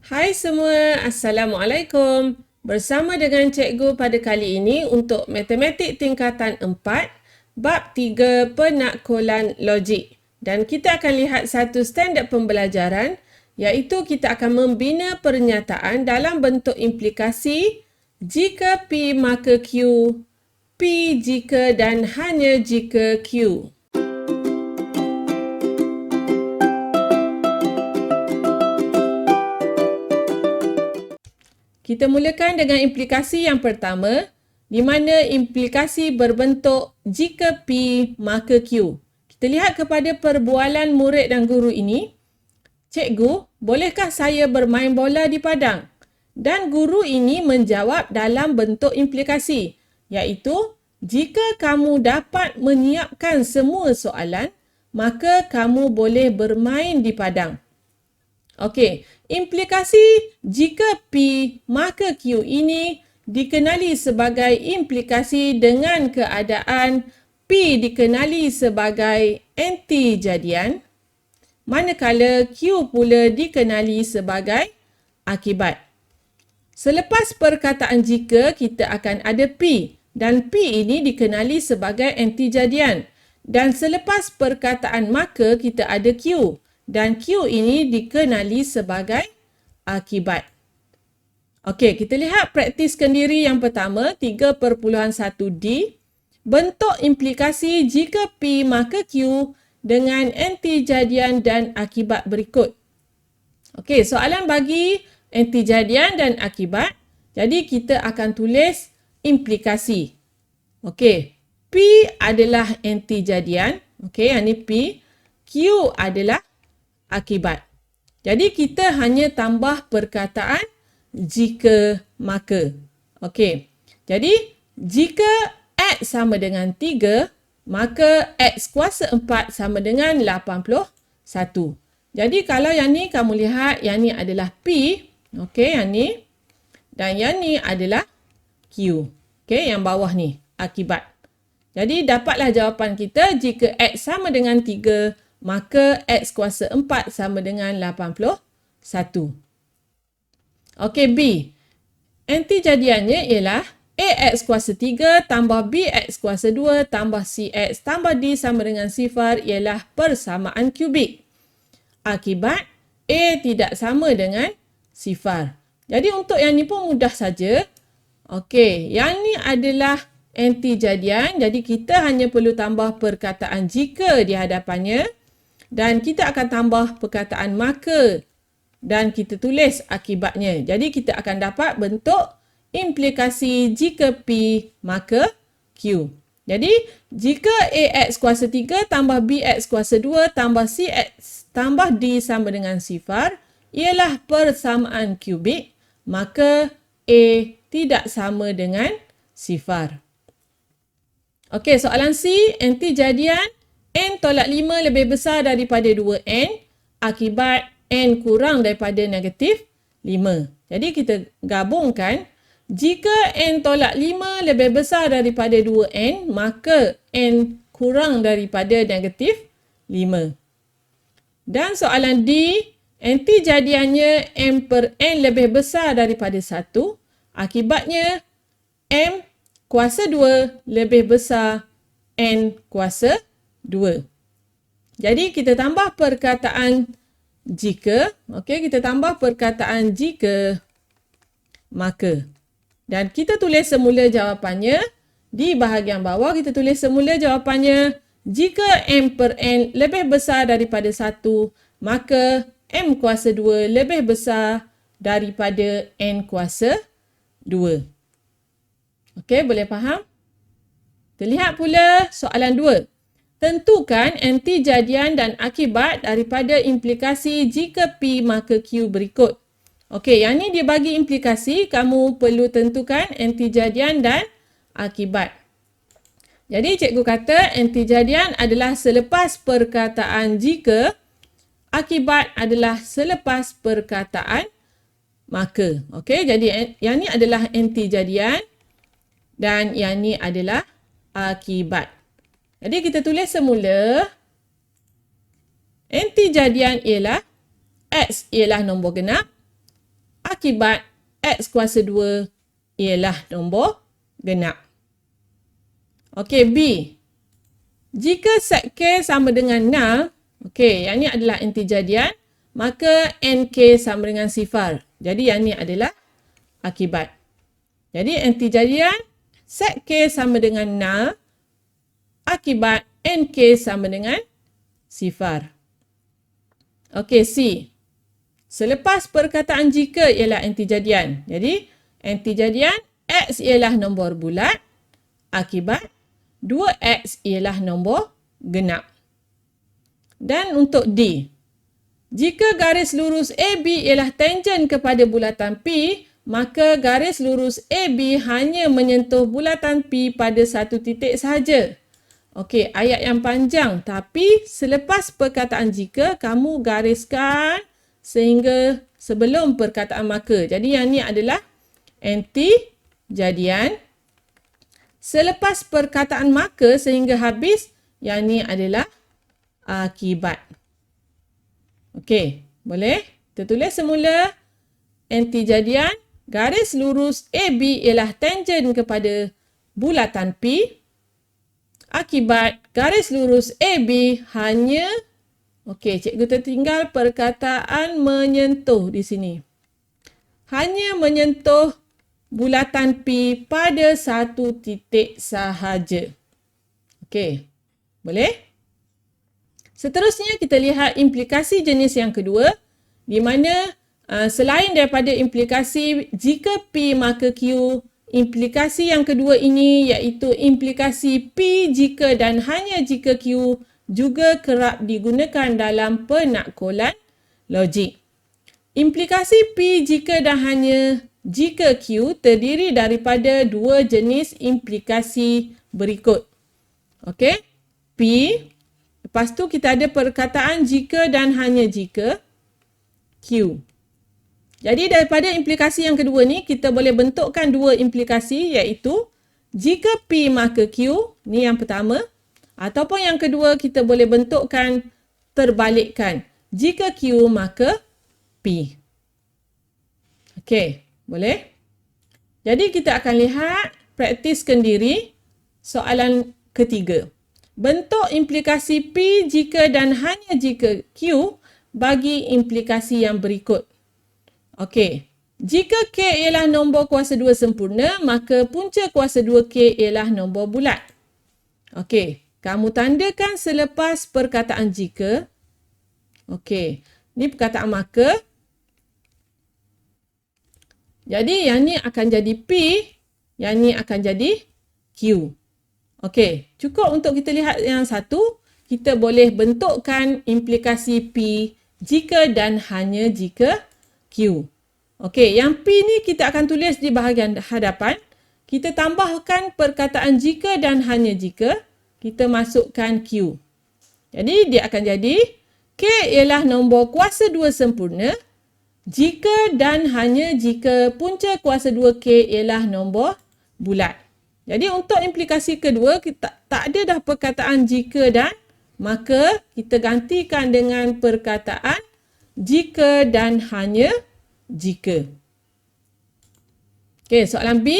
Hai semua, Assalamualaikum. Bersama dengan cikgu pada kali ini untuk Matematik Tingkatan 4, Bab 3 Penakkulan Logik. Dan kita akan lihat satu standard pembelajaran iaitu kita akan membina pernyataan dalam bentuk implikasi jika P maka Q, P jika dan hanya jika Q. Kita mulakan dengan implikasi yang pertama, di mana implikasi berbentuk jika P maka Q. Kita lihat kepada perbualan murid dan guru ini. Cikgu, bolehkah saya bermain bola di padang? Dan guru ini menjawab dalam bentuk implikasi, iaitu jika kamu dapat menyiapkan semua soalan, maka kamu boleh bermain di padang. Okey, implikasi jika P maka Q ini dikenali sebagai implikasi dengan keadaan P dikenali sebagai anti jadian, manakala Q pula dikenali sebagai akibat. Selepas perkataan jika, kita akan ada P dan P ini dikenali sebagai anti jadian. Dan selepas perkataan maka, kita ada Q. Dan Q ini dikenali sebagai akibat. Okey, kita lihat praktis kendiri yang pertama, 3.1D. Bentuk implikasi jika P maka Q dengan anti jadian dan akibat berikut. Okey, soalan bagi anti jadian dan akibat. Jadi, kita akan tulis implikasi. Okey, P adalah anti jadian. Okey, yang ni P. Q adalah akibat. Jadi kita hanya tambah perkataan jika maka. Okey. Jadi jika X sama dengan 3, maka X kuasa 4 sama dengan 81. Jadi kalau yang ni kamu lihat, yang ni adalah P. Okey, yang ni. Dan yang ni adalah Q. Okey, yang bawah ni akibat. Jadi dapatlah jawapan kita jika X sama dengan 3, maka X kuasa 4 sama dengan 81. Okey, B. Anti jadiannya ialah AX kuasa 3 tambah BX kuasa 2 tambah CX tambah D sama dengan 0 ialah persamaan kubik. Akibat A tidak sama dengan 0. Jadi untuk yang ni pun mudah saja. Okey, yang ni adalah anti jadian. Jadi kita hanya perlu tambah perkataan jika di hadapannya. Dan kita akan tambah perkataan maka dan kita tulis akibatnya. Jadi kita akan dapat bentuk implikasi jika P maka Q. Jadi jika AX kuasa 3 tambah BX kuasa 2 tambah CX tambah D sama dengan 0 ialah persamaan kubik, maka A tidak sama dengan 0. Okey, soalan C, anti jadian N tolak 5 lebih besar daripada 2N akibat N kurang daripada negatif 5. Jadi kita gabungkan. Jika N tolak 5 lebih besar daripada 2N, maka N kurang daripada negatif 5. Dan soalan D, anti jadiannya M per N lebih besar daripada 1. Akibatnya M kuasa 2 lebih besar N kuasa 2. Jadi kita tambah perkataan jika. Okey, kita tambah perkataan jika maka. Dan kita tulis semula jawapannya. Di bahagian bawah kita tulis semula jawapannya. Jika M per N lebih besar daripada 1, maka M kuasa 2 lebih besar daripada N kuasa 2. Okey, boleh faham? Kita lihat pula soalan 2. Tentukan anti jadian dan akibat daripada implikasi jika P maka Q berikut. Okey, yang ni dia bagi implikasi, kamu perlu tentukan anti jadian dan akibat. Jadi cikgu kata anti jadian adalah selepas perkataan jika, akibat adalah selepas perkataan maka. Okey, jadi yang ni adalah anti jadian dan yang ni adalah akibat. Jadi kita tulis semula. Anti jadian ialah X ialah nombor genap. akibat X kuasa 2 ialah nombor genap. Okey, B. Jika set K sama dengan 0, okey, yang ni adalah anti jadian, maka NK sama dengan 0. Jadi yang ni adalah akibat. Jadi anti jadian, set K sama dengan 0, akibat NK sama dengan 0. Okey, C. Selepas perkataan jika ialah anti jadian. Jadi anti jadian, X ialah nombor bulat, akibat 2X ialah nombor genap. Dan untuk D, jika garis lurus AB ialah tangen kepada bulatan P, maka garis lurus AB hanya menyentuh bulatan P pada satu titik sahaja. Okey, ayat yang panjang, tapi selepas perkataan jika, kamu gariskan sehingga sebelum perkataan maka. Jadi yang ni adalah anti jadian. Selepas perkataan maka sehingga habis, yang ni adalah akibat. Okey, boleh? Kita tulis semula anti jadian, garis lurus AB ialah tangen kepada bulatan P, akibat garis lurus AB hanya, okey, cikgu tertinggal perkataan menyentuh di sini. Hanya menyentuh bulatan P pada satu titik sahaja. Okey, boleh? Seterusnya kita lihat implikasi jenis yang kedua, di mana selain daripada implikasi jika P maka Q, implikasi yang kedua ini iaitu implikasi P jika dan hanya jika Q juga kerap digunakan dalam penakkulan logik. Implikasi P jika dan hanya jika Q terdiri daripada dua jenis implikasi berikut. Okey, P, lepas tu kita ada perkataan jika dan hanya jika Q. Jadi daripada implikasi yang kedua ni, kita boleh bentukkan dua implikasi iaitu jika P maka Q, ni yang pertama. Ataupun yang kedua, kita boleh bentukkan terbalikkan. Jika Q maka P. Okey, boleh? Jadi kita akan lihat, praktiskan diri soalan ketiga. Bentuk implikasi P jika dan hanya jika Q bagi implikasi yang berikut. Okey, jika K ialah nombor kuasa 2 sempurna, maka punca kuasa 2K ialah nombor bulat. Okey, kamu tandakan selepas perkataan jika. Okey, ni perkataan maka. Jadi yang ni akan jadi P, yang ni akan jadi Q. Okey, cukup untuk kita lihat yang satu, kita boleh bentukkan implikasi P jika dan hanya jika Q. Okey, yang P ni kita akan tulis di bahagian hadapan. Kita tambahkan perkataan jika dan hanya jika, kita masukkan Q. Jadi dia akan jadi K ialah nombor kuasa 2 sempurna jika dan hanya jika punca kuasa 2K ialah nombor bulat. Jadi untuk implikasi kedua, kita tak ada dah perkataan jika dan maka, kita gantikan dengan perkataan jika dan hanya jika. Okey, soalan B.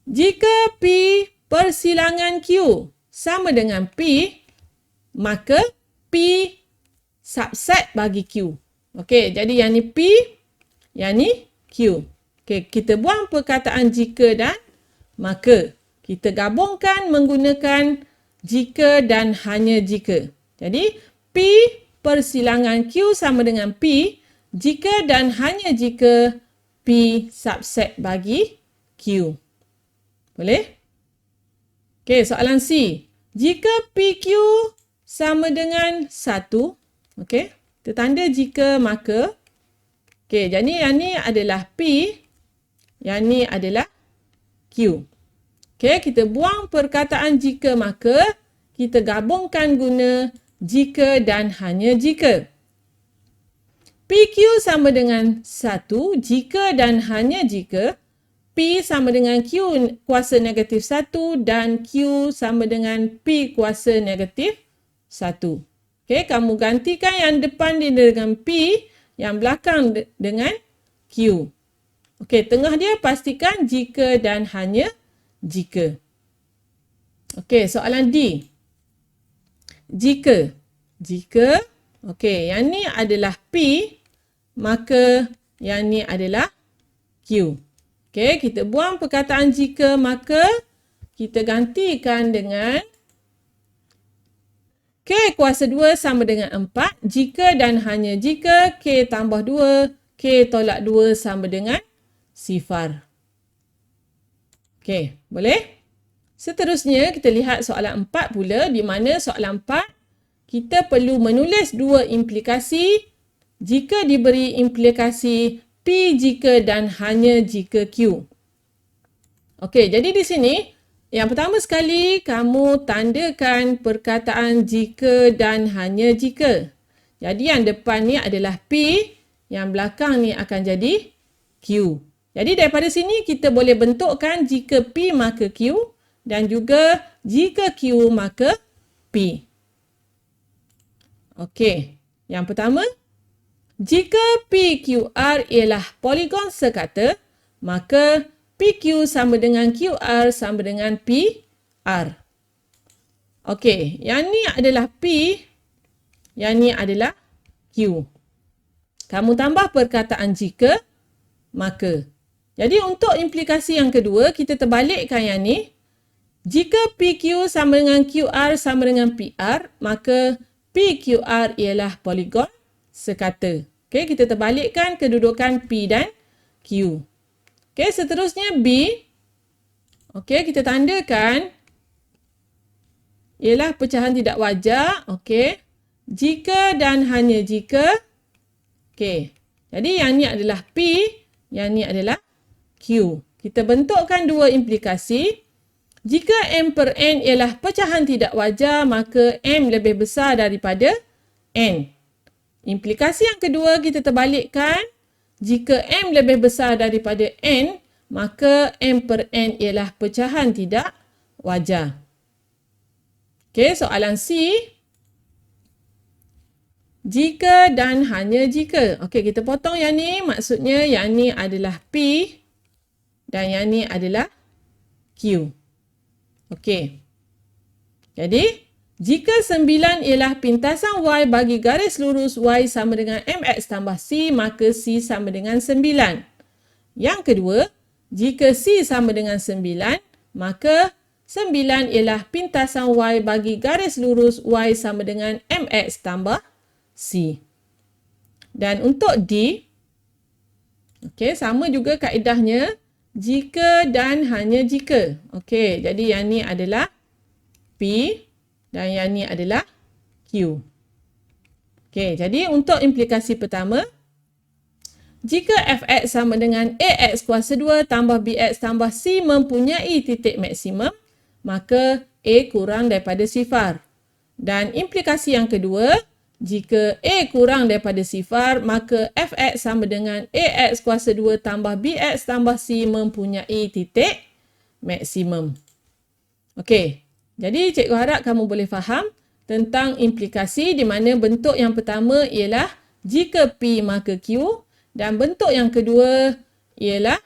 Jika P persilangan Q sama dengan P, maka P subset bagi Q. Okey, jadi yang ni P, yang ni Q. Okey, kita buang perkataan jika dan maka. Kita gabungkan menggunakan jika dan hanya jika. Jadi, P persilangan Q sama dengan P jika dan hanya jika P subset bagi Q. Boleh? Okey, soalan C. Jika PQ sama dengan 1, okey, kita tanda jika maka. Okey, jadi yang ni adalah P, yang ni adalah Q. Okey, kita buang perkataan jika maka, kita gabungkan guna jika dan hanya jika. PQ sama dengan 1 jika dan hanya jika P sama dengan Q kuasa negatif 1 dan Q sama dengan P kuasa negatif 1. Okey, kamu gantikan yang depan dengan P, yang belakang dengan Q. Okey, tengah dia pastikan jika dan hanya jika. Okey, soalan D. Jika. Okey, yang ni adalah P, maka yang ni adalah Q. Okey, kita buang perkataan jika, maka kita gantikan dengan K kuasa 2 sama dengan 4. Jika dan hanya jika K tambah 2, K tolak 2 sama dengan sifar. Okey, boleh? Seterusnya, kita lihat soalan 4 pula, di mana soalan 4, kita perlu menulis dua implikasi jika diberi implikasi P jika dan hanya jika Q. Okey, jadi di sini, yang pertama sekali, kamu tandakan perkataan jika dan hanya jika. Jadi yang depan ni adalah P, yang belakang ni akan jadi Q. Jadi daripada sini kita boleh bentukkan jika P maka Q dan juga jika Q maka P. Okey, yang pertama, jika PQR ialah poligon sekata, maka PQ sama dengan QR sama dengan PR. Okey, yang ni adalah P, yang ni adalah Q. Kamu tambah perkataan jika, maka. Jadi untuk implikasi yang kedua, kita terbalikkan yang ni. Jika PQ sama dengan QR sama dengan PR, maka PQR ialah poligon sekata. Okey, kita terbalikkan kedudukan P dan Q. Okey, seterusnya B. Okey, kita tandakan ialah pecahan tidak wajar. Okey, jika dan hanya jika. Okey, jadi yang ni adalah P, yang ni adalah Q. Kita bentukkan dua implikasi. Jika M per N ialah pecahan tidak wajar, maka M lebih besar daripada N. Implikasi yang kedua kita terbalikkan. Jika M lebih besar daripada N, maka M per N ialah pecahan tidak wajar. Okey, soalan C. Jika dan hanya jika. Okey, kita potong yang ni. Maksudnya yang ni adalah P dan yang ni adalah Q. Okey. Jadi, jika 9 ialah pintasan Y bagi garis lurus Y sama dengan MX tambah C, maka C sama dengan 9. Yang kedua, jika C sama dengan 9, maka 9 ialah pintasan Y bagi garis lurus Y sama dengan MX tambah C. Dan untuk D, okey, sama juga kaedahnya, jika dan hanya jika. Okey, jadi yang ni adalah P dan yang ni adalah Q. Okey, jadi untuk implikasi pertama, jika Fx sama dengan Ax kuasa 2 tambah Bx tambah C mempunyai titik maksimum, maka A kurang daripada sifar. Dan implikasi yang kedua, jika A kurang daripada sifar, maka Fx sama dengan Ax kuasa 2 tambah Bx tambah C mempunyai titik maksimum. Okey, jadi cikgu harap kamu boleh faham tentang implikasi di mana bentuk yang pertama ialah jika P maka Q dan bentuk yang kedua ialah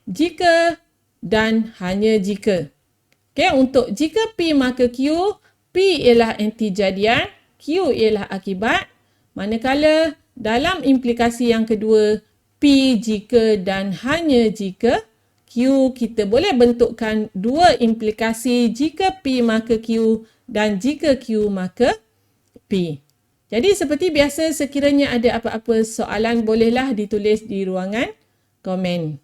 jika dan hanya jika. Okey, untuk jika P maka Q, P ialah antijadian, Q ialah akibat. Manakala dalam implikasi yang kedua, P jika dan hanya jika, Q kita boleh bentukkan dua implikasi jika P maka Q dan jika Q maka P. Jadi seperti biasa, sekiranya ada apa-apa soalan bolehlah ditulis di ruangan komen.